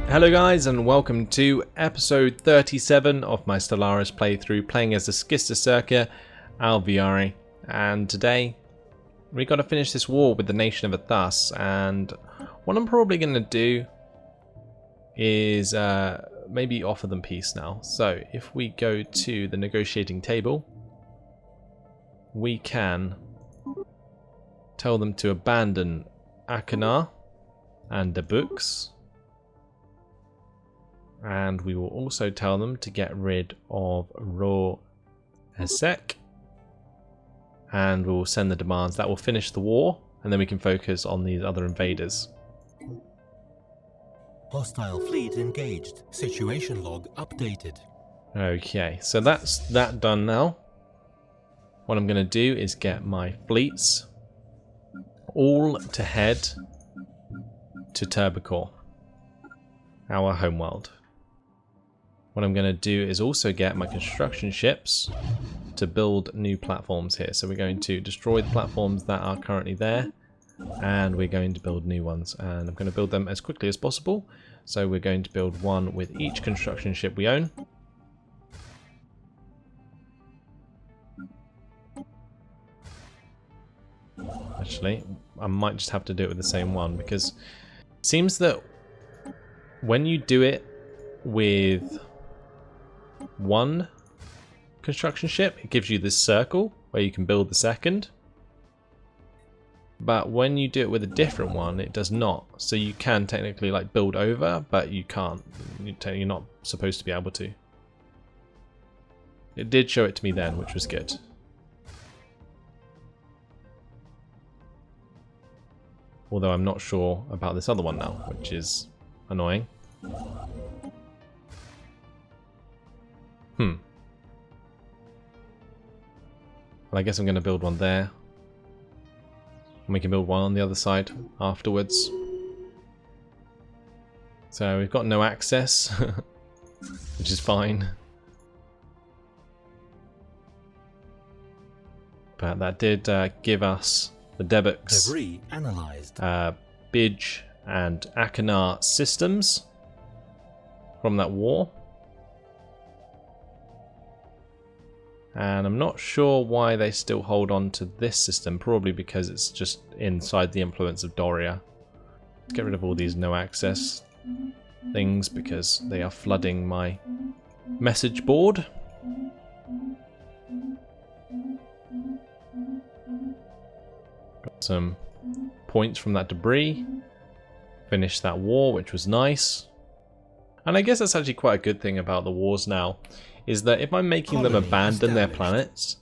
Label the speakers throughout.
Speaker 1: Hello guys, and welcome to episode 37 of my Stellaris playthrough, playing as the Schistocerca Alveare. And today we got to finish this war with the nation of Athas, and what I'm probably going to do is maybe offer them peace now. So if we go to the negotiating table, we can tell them to abandon Akanar and the books. And we will also tell them to get rid of Raw Hesek. And we'll send the demands. That will finish the war, and then we can focus on these other invaders.
Speaker 2: Hostile fleet engaged. Situation log updated.
Speaker 1: Okay, so that's that done now. What I'm going to do is get my fleets all to head to Turbicor, our homeworld. What I'm going to do is also get my construction ships to build new platforms here. So we're going to destroy the platforms that are currently there, and we're going to build new ones. And I'm going to build them as quickly as possible. So we're going to build one with each construction ship we own. Actually, I might just have to do it with the same one, because it seems that when you do it with one construction ship, it gives you this circle where you can build the second. But when you do it with a different one, it does not. So you can technically like build over, but you can't. You're not supposed to be able to. It did show it to me then, which was good. Although I'm not sure about this other one now, which is annoying. Well, I guess I'm going to build one there. And we can build one on the other side afterwards. So we've got no access, which is fine. But that did give us the Debux,
Speaker 2: Debris analyzed.
Speaker 1: Bidge and Akanar systems from that war. And I'm not sure why they still hold on to this system, probably because it's just inside the influence of Doria. Let's get rid of all these no access things because they are flooding my message board. Got some points from that debris. Finished that war, which was nice. And I guess that's actually quite a good thing about the wars now, is that if I'm making them abandon their planets,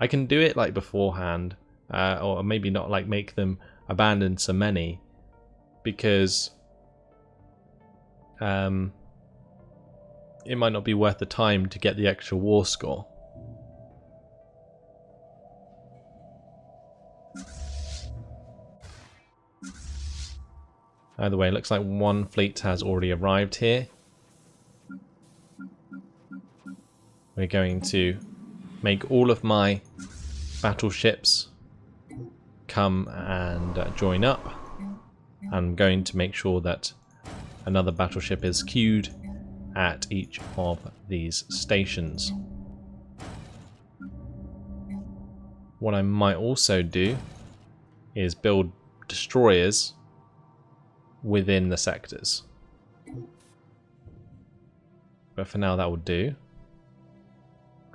Speaker 1: I can do it like beforehand, or maybe not like make them abandon so many, because it might not be worth the time to get the extra war score. Either way, it looks like one fleet has already arrived here. We're going to make all of my battleships come and join up. I'm going to make sure that another battleship is queued at each of these stations. What I might also do is build destroyers within the sectors. But for now that will do.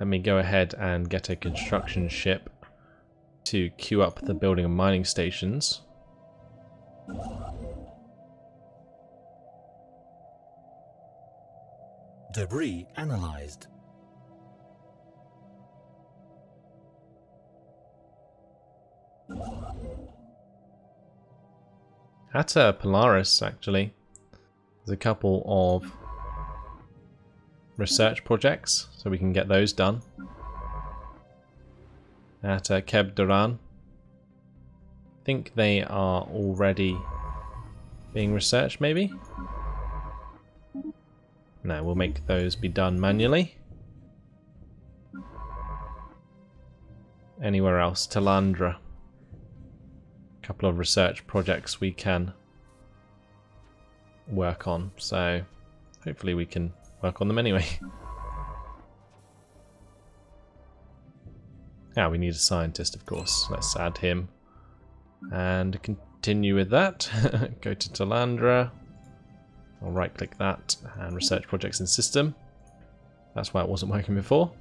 Speaker 1: Let me go ahead and get a construction ship to queue up the building of mining stations.
Speaker 2: Debris analyzed.
Speaker 1: At Polaris, actually, there's a couple of research projects, so we can get those done. At Keb Duran, I think they are already being researched, maybe? No, we'll make those be done manually. Anywhere else? Talandra. A couple of research projects we can work on. So hopefully we can work on them anyway. Now we need a scientist, of course. Let's add him and continue with that. Go to Talandra. I'll right click that and research projects in system. That's why it wasn't working before.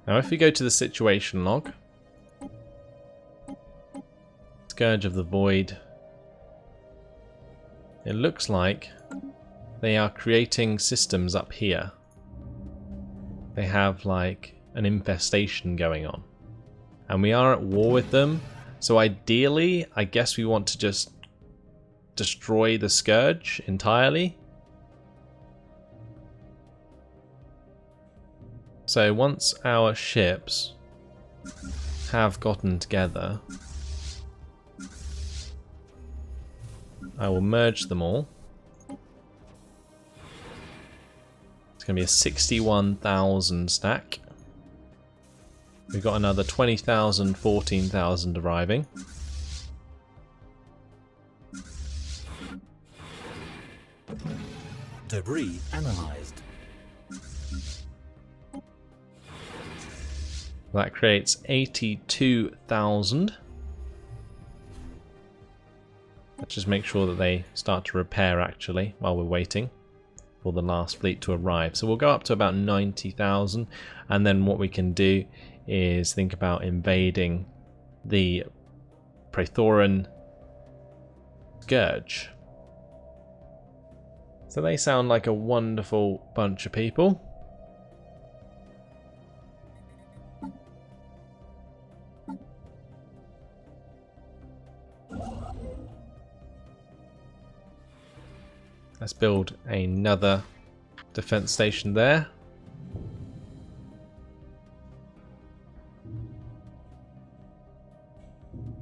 Speaker 1: Now if we go to the situation log, Scourge of the Void, it looks like they are creating systems up here. They have like an infestation going on. And we are at war with them. So ideally, I guess we want to just destroy the Scourge entirely. So once our ships have gotten together, I will merge them all. It's going to be a 61,000 stack. We've got another 20,000, 14,000 arriving.
Speaker 2: Debris analyzed.
Speaker 1: That creates 82,000. Let's just make sure that they start to repair actually while we're waiting for the last fleet to arrive. So we'll go up to about 90,000, and then what we can do is think about invading the Praethoran Scourge. So they sound like a wonderful bunch of people. Let's build another defense station there.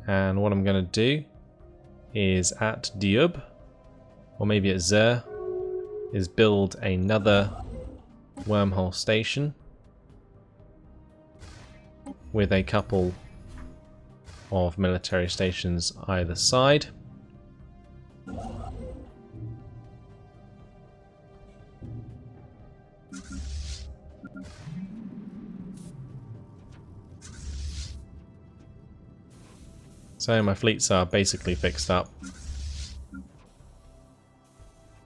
Speaker 1: And what I'm going to do is at Diub, or maybe at Zer, is build another wormhole station with a couple of military stations either side. So my fleets are basically fixed up.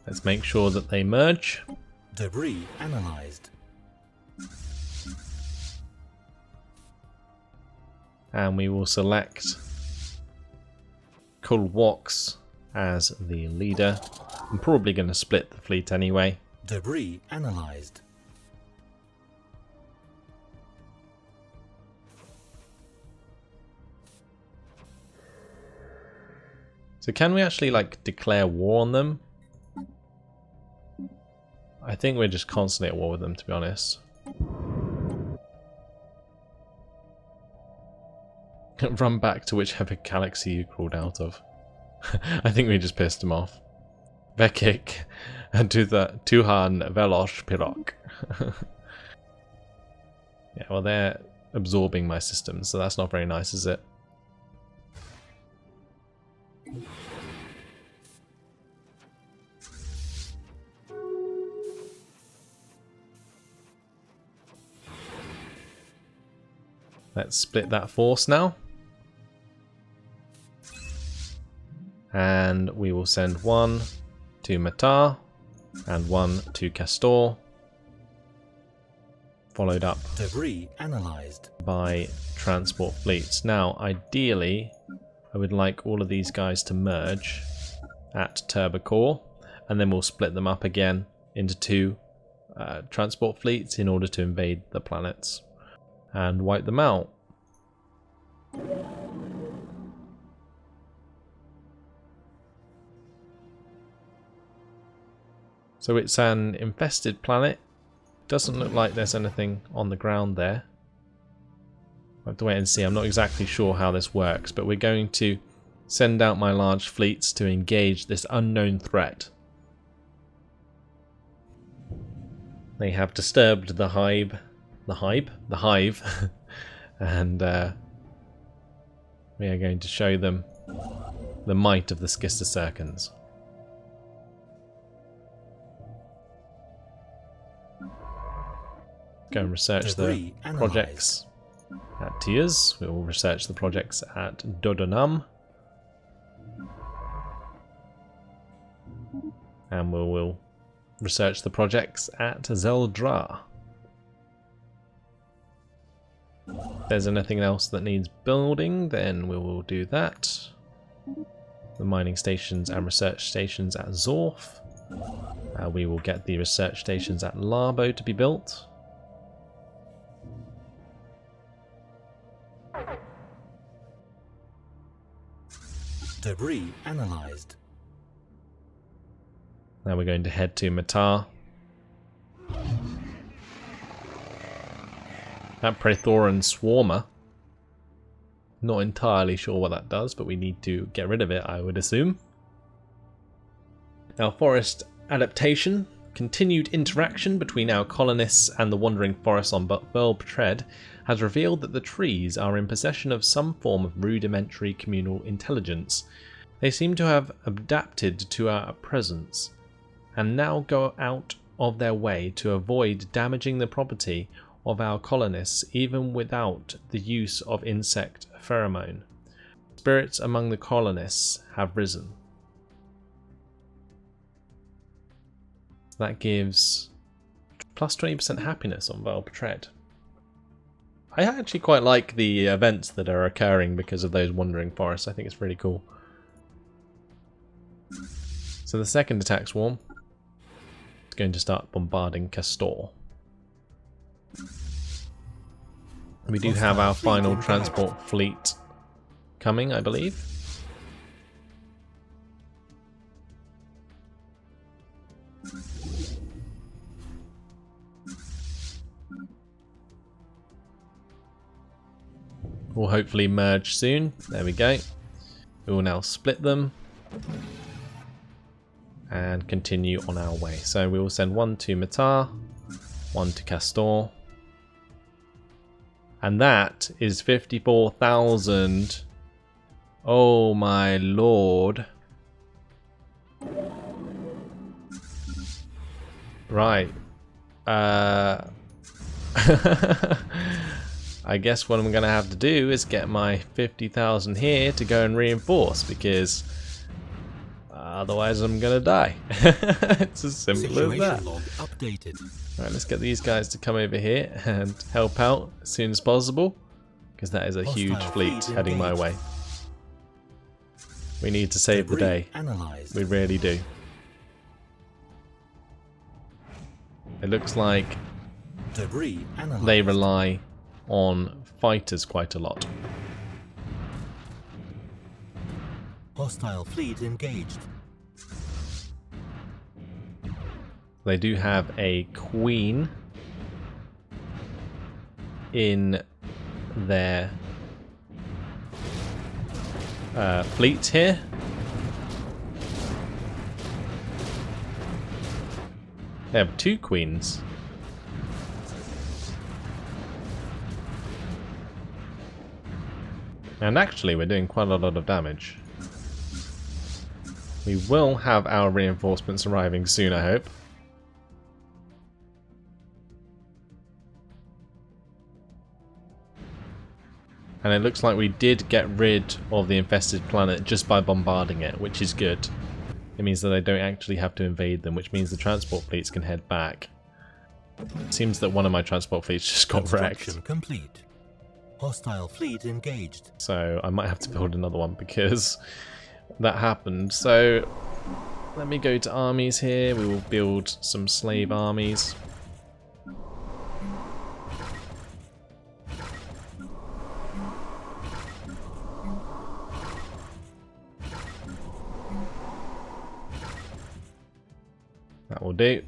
Speaker 1: Let's make sure that they merge.
Speaker 2: Debris analyzed.
Speaker 1: And we will select Kulwox as the leader. I'm probably going to split the fleet anyway.
Speaker 2: Debris analyzed.
Speaker 1: So can we actually like declare war on them? I think we're just constantly at war with them, to be honest. Run back to whichever galaxy you crawled out of. I think we just pissed him off. Vekik to the Tuhan Velosh Pirok. Yeah, well they're absorbing my systems, so that's not very nice, is it? Let's split that force now. And we will send one to Matar and one to Castor. Followed up
Speaker 2: Debris analyzed
Speaker 1: by transport fleets. Now, ideally, I would like all of these guys to merge at Turbocore, and then we'll split them up again into two transport fleets in order to invade the planets and wipe them out. So it's an infested planet. Doesn't look like there's anything on the ground there. We'll have to wait and see. I'm not exactly sure how this works, but we're going to send out my large fleets to engage this unknown threat. They have disturbed the hive, and we are going to show them the might of the Schistocercans. Go and research the projects at Tiers. We will research the projects at Dodonam. And we will research the projects at Zeldra. If there's anything else that needs building, then we will do that. The mining stations and research stations at Zorf. We will get the research stations at Larbo to be built.
Speaker 2: Debris analyzed.
Speaker 1: Now we're going to head to Matar. That Praethoran Swarmer. Not entirely sure what that does, but we need to get rid of it, I would assume. Our forest adaptation. Continued interaction between our colonists and the wandering forests on Belbetred has revealed that the trees are in possession of some form of rudimentary communal intelligence. They seem to have adapted to our presence, and now go out of their way to avoid damaging the property of our colonists even without the use of insect pheromone. Spirits among the colonists have risen. That gives plus 20% happiness on Belbetred. I actually quite like the events that are occurring because of those wandering forests. I think it's really cool. So the second attack swarm is going to start bombarding Castor. We do have our final transport fleet coming, I believe. Will hopefully merge soon. There we go. We will now split them and continue on our way. So we will send one to Matar, one to Castor, and that is 54,000. Oh my lord. Right. I guess what I'm going to have to do is get my 50,000 here to go and reinforce, because otherwise I'm going to die. It's as simple as that. Alright, let's get these guys to come over here and help out as soon as possible, because that is a huge fleet heading my way. We need to save the day. We really do. It looks like they rely on fighters quite a lot.
Speaker 2: Hostile fleet engaged.
Speaker 1: They do have a queen in their fleet here. They have two queens. And actually we're doing quite a lot of damage. We will have our reinforcements arriving soon, I hope. And it looks like we did get rid of the infested planet just by bombarding it, which is good. It means that they don't actually have to invade them, which means the transport fleets can head back. It seems that one of my transport fleets just got wrecked.
Speaker 2: Complete. Hostile fleet engaged.
Speaker 1: So I might have to build another one because that happened. So let me go to armies here. We will build some slave armies. That will do.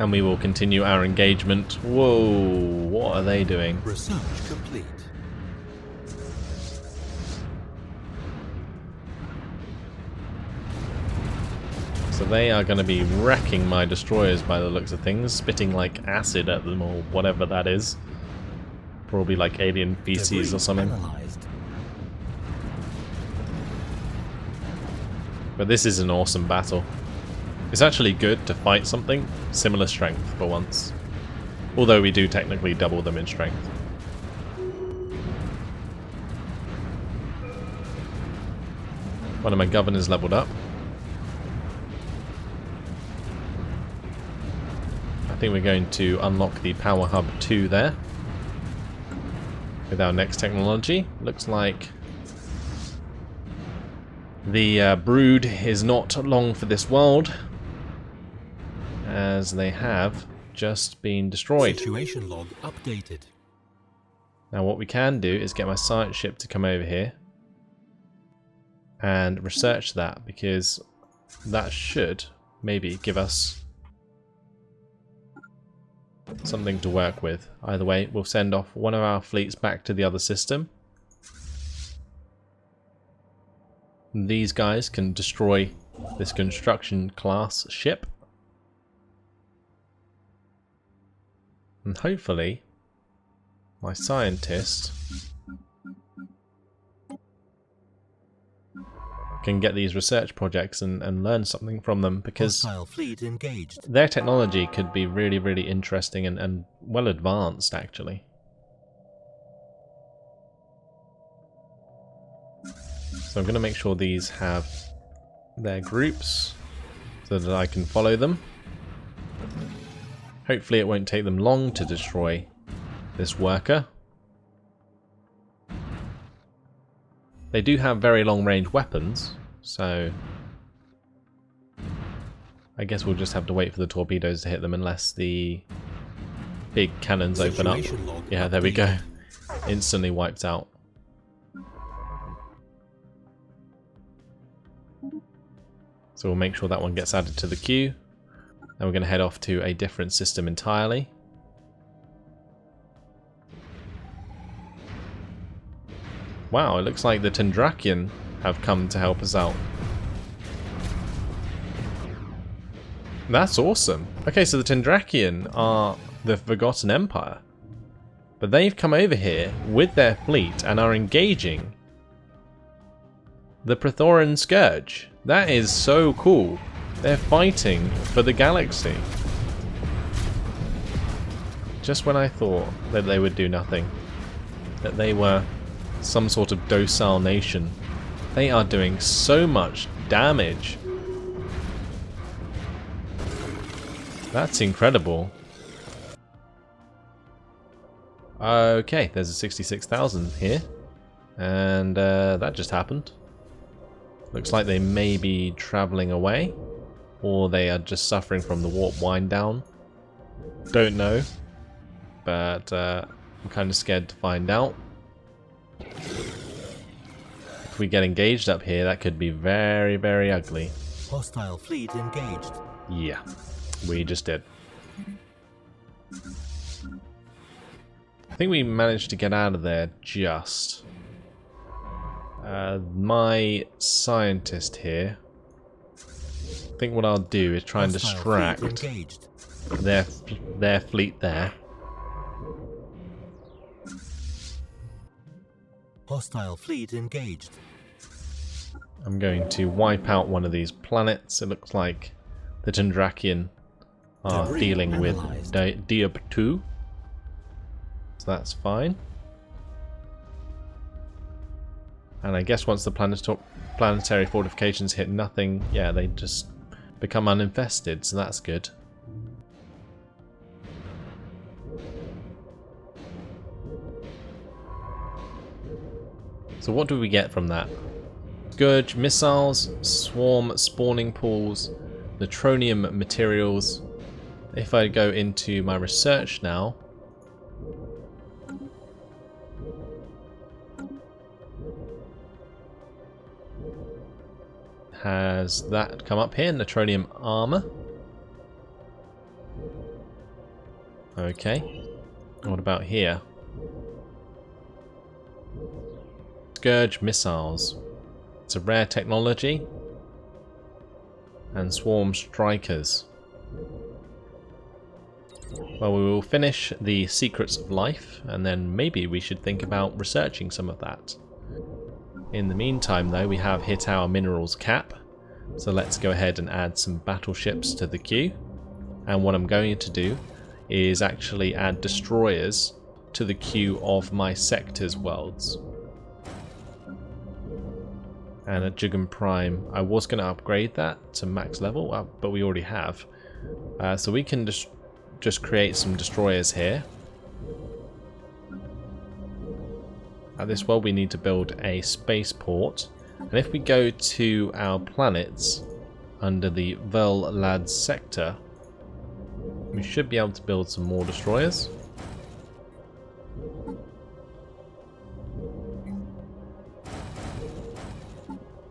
Speaker 1: And we will continue our engagement. Whoa, what are they doing?
Speaker 2: Research complete.
Speaker 1: So they are going to be wrecking my destroyers by the looks of things, spitting like acid at them or whatever that is. Probably like alien feces or something.
Speaker 2: Analyzed.
Speaker 1: But this is an awesome battle. It's actually good to fight something similar strength for once. Although we do technically double them in strength. One of my governors leveled up. I think we're going to unlock the Power Hub 2 there. With our next technology. Looks like the brood is not long for this world, as they have just been destroyed.
Speaker 2: Situation log updated.
Speaker 1: Now what we can do is get my science ship to come over here and research that, because that should maybe give us something to work with. Either way, we'll send off one of our fleets back to the other system. These guys can destroy this construction class ship. And hopefully, my scientist can get these research projects and learn something from them, because
Speaker 2: Hostile fleet engaged.
Speaker 1: their technology could be really, really interesting and well advanced, actually. So I'm going to make sure these have their groups so that I can follow them. Hopefully it won't take them long to destroy this worker. They do have very long-range weapons, so I guess we'll just have to wait for the torpedoes to hit them unless the big cannons open up. Yeah, there we go. Instantly wiped out. So we'll make sure that one gets added to the queue. Then we're going to head off to a different system entirely. Wow, it looks like the Tendrakian have come to help us out. That's awesome. Okay, so the Tendrakian are the Forgotten Empire. But they've come over here with their fleet and are engaging the Prothoran Scourge. That is so cool. They're fighting for the galaxy. Just when I thought that they would do nothing, that they were some sort of docile nation, they are doing so much damage. That's incredible. Okay, there's a 66,000 here, and that just happened. Looks like they may be travelling away, or they are just suffering from the warp wind down. Don't know, but I'm kind of scared to find out. If we get engaged up here, that could be very, very ugly.
Speaker 2: Hostile fleet engaged.
Speaker 1: Yeah, we just did. I think we managed to get out of there just. My scientist here, I think what I'll do is try and distract their fleet there.
Speaker 2: Hostile fleet engaged.
Speaker 1: I'm going to wipe out one of these planets. It looks like the Tendrakian are
Speaker 2: Debris
Speaker 1: dealing with
Speaker 2: analyzed.
Speaker 1: Diab 2. So that's fine. And I guess once the planetary fortifications hit nothing, yeah, they just become uninfested, so that's good. So what do we get from that? Scourge missiles, swarm spawning pools, neutronium materials. If I go into my research now, has that come up here? Neutronium armor. Okay. What about here? Scourge missiles. It's a rare technology. And swarm strikers. Well, we will finish the Secrets of Life, and then maybe we should think about researching some of that. In the meantime, though, we have hit our minerals cap, so let's go ahead and add some battleships to the queue. And what I'm going to do is actually add destroyers to the queue of my sectors worlds. And at Jugan Prime, I was going to upgrade that to max level, but we already have. So we can just create some destroyers here. At this world we need to build a spaceport, and if we go to our planets under the Verlad sector, we should be able to build some more destroyers.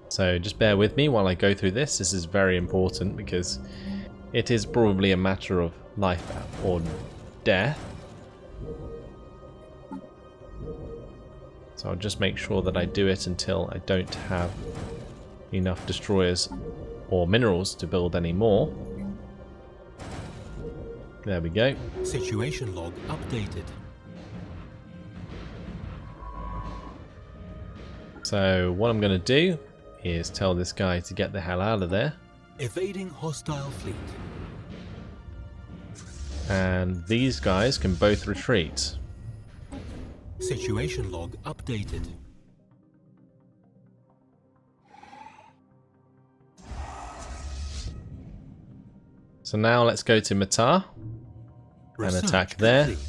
Speaker 1: So just bear with me while I go through this. This is very important because it is probably a matter of life or death. So I'll just make sure that I do it until I don't have enough destroyers or minerals to build any more. There we go.
Speaker 2: Situation log updated.
Speaker 1: So what I'm going to do is tell this guy to get the hell out of there.
Speaker 2: Evading hostile fleet.
Speaker 1: And these guys can both retreat.
Speaker 2: Situation log updated.
Speaker 1: So now let's go to Matar and attack there.
Speaker 2: Complete.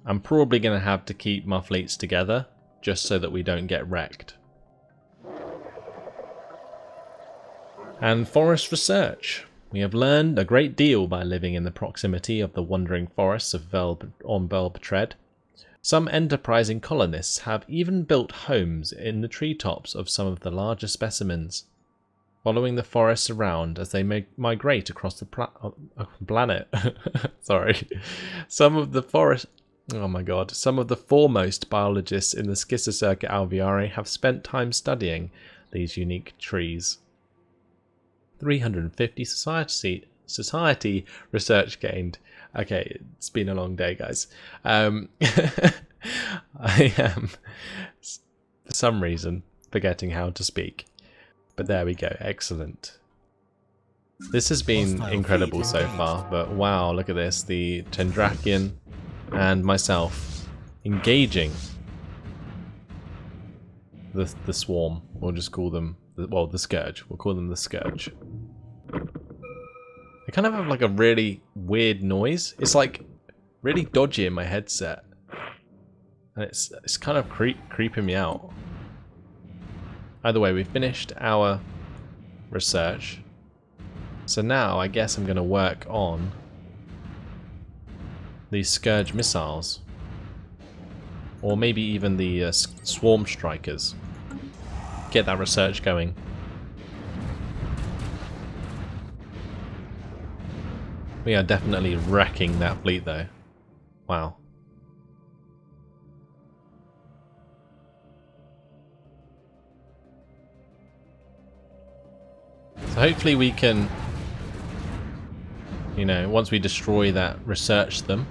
Speaker 1: I'm probably going to have to keep my fleets together just so that we don't get wrecked. And forest research. We have learned a great deal by living in the proximity of the wandering forests of Belbetred. Some enterprising colonists have even built homes in the treetops of some of the larger specimens, following the forests around as they migrate across the planet. Sorry. Some of the foremost biologists in the Schistocerca Alveare have spent time studying these unique trees. 350 society research gained. Okay, it's been a long day, guys. I am, for some reason, forgetting how to speak. But there we go, excellent. This has been incredible so far, but wow, look at this. The Tendrakian and myself engaging the swarm. We'll just call them, well, the Scourge. We'll call them the Scourge. They kind of have like a really weird noise. It's like really dodgy in my headset. And it's kind of creeping me out. Either way, we've finished our research. So now I guess I'm going to work on these Scourge missiles. Or maybe even the Swarm Strikers. Get that research going. We are definitely wrecking that fleet though. Wow. So hopefully we can, you know, once we destroy that, research them.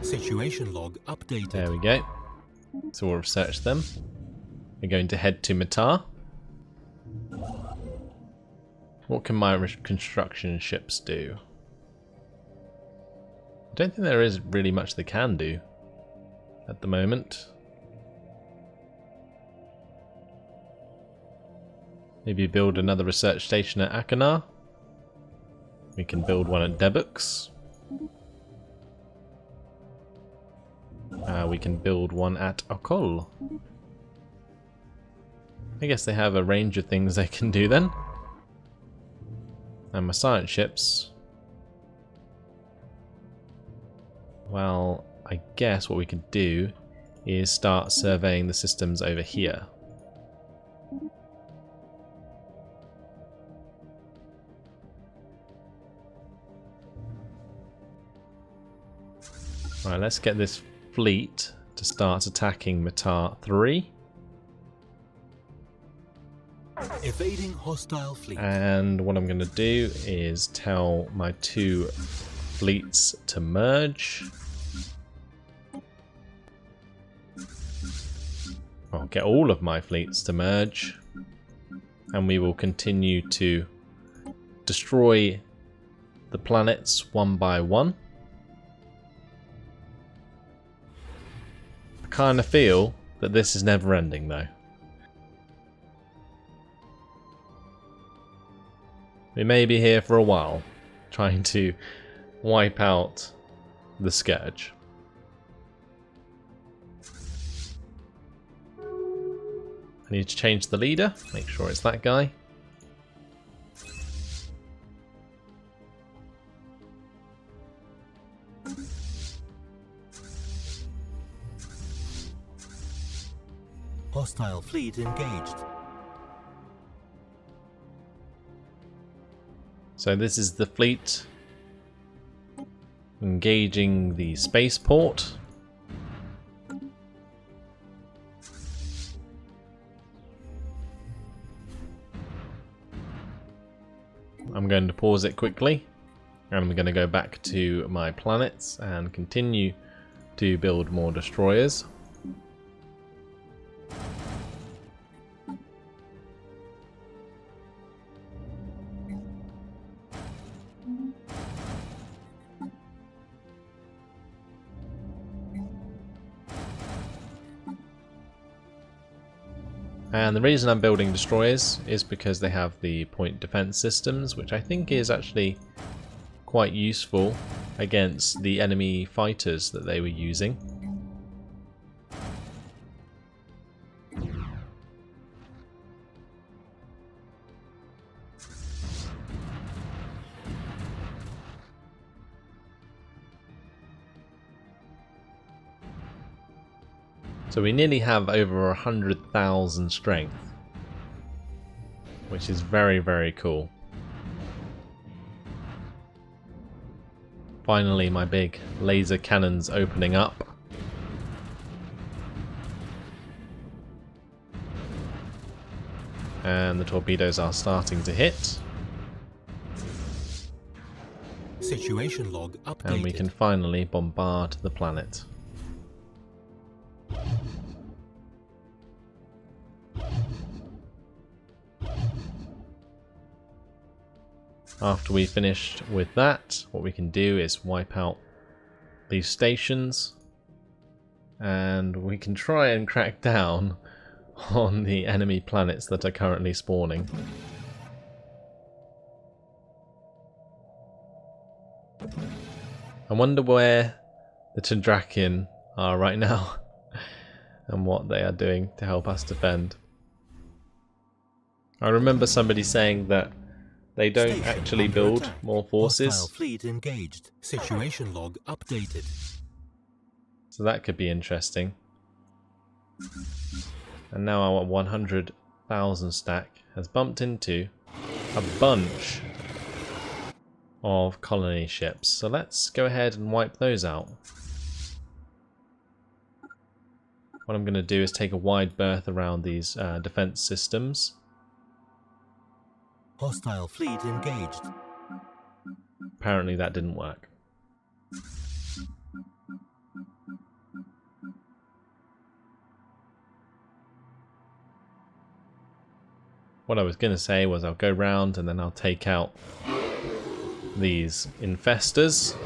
Speaker 2: Situation log updated.
Speaker 1: There we go. So we'll research them. We're going to head to Matar. What can my construction ships do? I don't think there is really much they can do at the moment. Maybe build another research station at Akanar. We can build one at Debux. We can build one at Okol. I guess they have a range of things they can do then. And my science ships. Well, I guess what we could do is start surveying the systems over here. Right, let's get this fleet to start attacking Matar 3.
Speaker 2: Evading hostile fleet.
Speaker 1: And what I'm going to do is tell my 2 fleets to merge. I'll get all of my fleets to merge. And we will continue to destroy the planets one by one. I kind of feel that this is never ending though. We may be here for a while, trying to wipe out the Scourge. I need to change the leader, make sure it's that guy.
Speaker 2: Hostile fleet engaged.
Speaker 1: So this is the fleet engaging the spaceport. I'm going to pause it quickly, and I'm going to go back to my planets and continue to build more destroyers. And the reason I'm building destroyers is because they have the point defense systems, which I think is actually quite useful against the enemy fighters that they were using. So we nearly have over 100,000 strength, which is very, very cool. Finally, my big laser cannons opening up. And the torpedoes are starting to hit.
Speaker 2: Situation log updated.
Speaker 1: And we can finally bombard the planet. After we finished with that, what we can do is wipe out these stations, and we can try and crack down on the enemy planets that are currently spawning. I wonder where the Chandrakian are right now and what they are doing to help us defend. I remember somebody saying that they don't
Speaker 2: Station
Speaker 1: actually
Speaker 2: under
Speaker 1: build
Speaker 2: attack.
Speaker 1: more forces.
Speaker 2: Hostile fleet engaged. Situation log updated.
Speaker 1: So that could be interesting. And now our 100,000 stack has bumped into a bunch of colony ships. So let's go ahead and wipe those out. What I'm going to do is take a wide berth around these defense systems.
Speaker 2: Hostile fleet engaged.
Speaker 1: Apparently that didn't work. What I was going to say was I'll go round and then I'll take out these infestors.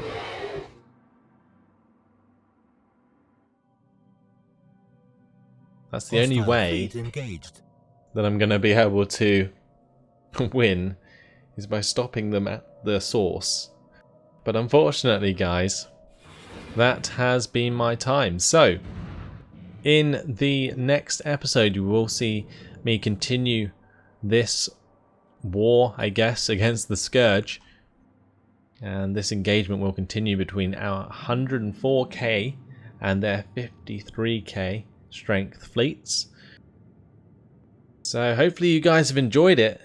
Speaker 1: That's the only
Speaker 2: Hostile
Speaker 1: way
Speaker 2: fleet engaged.
Speaker 1: that I'm going to be able to win is by stopping them at the source. But unfortunately, guys, that has been my time. So, in the next episode, you will see me continue this war, I guess, against the Scourge. And this engagement will continue between our 104k and their 53k strength fleets. So hopefully you guys have enjoyed it.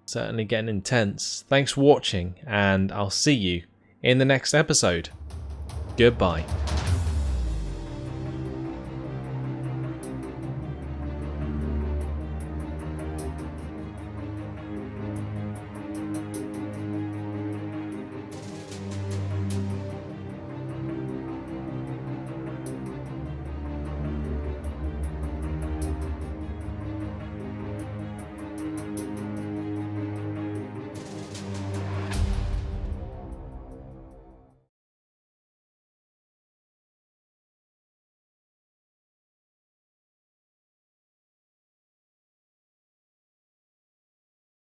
Speaker 1: Certainly getting intense. Thanks for watching, and I'll see you in the next episode. Goodbye.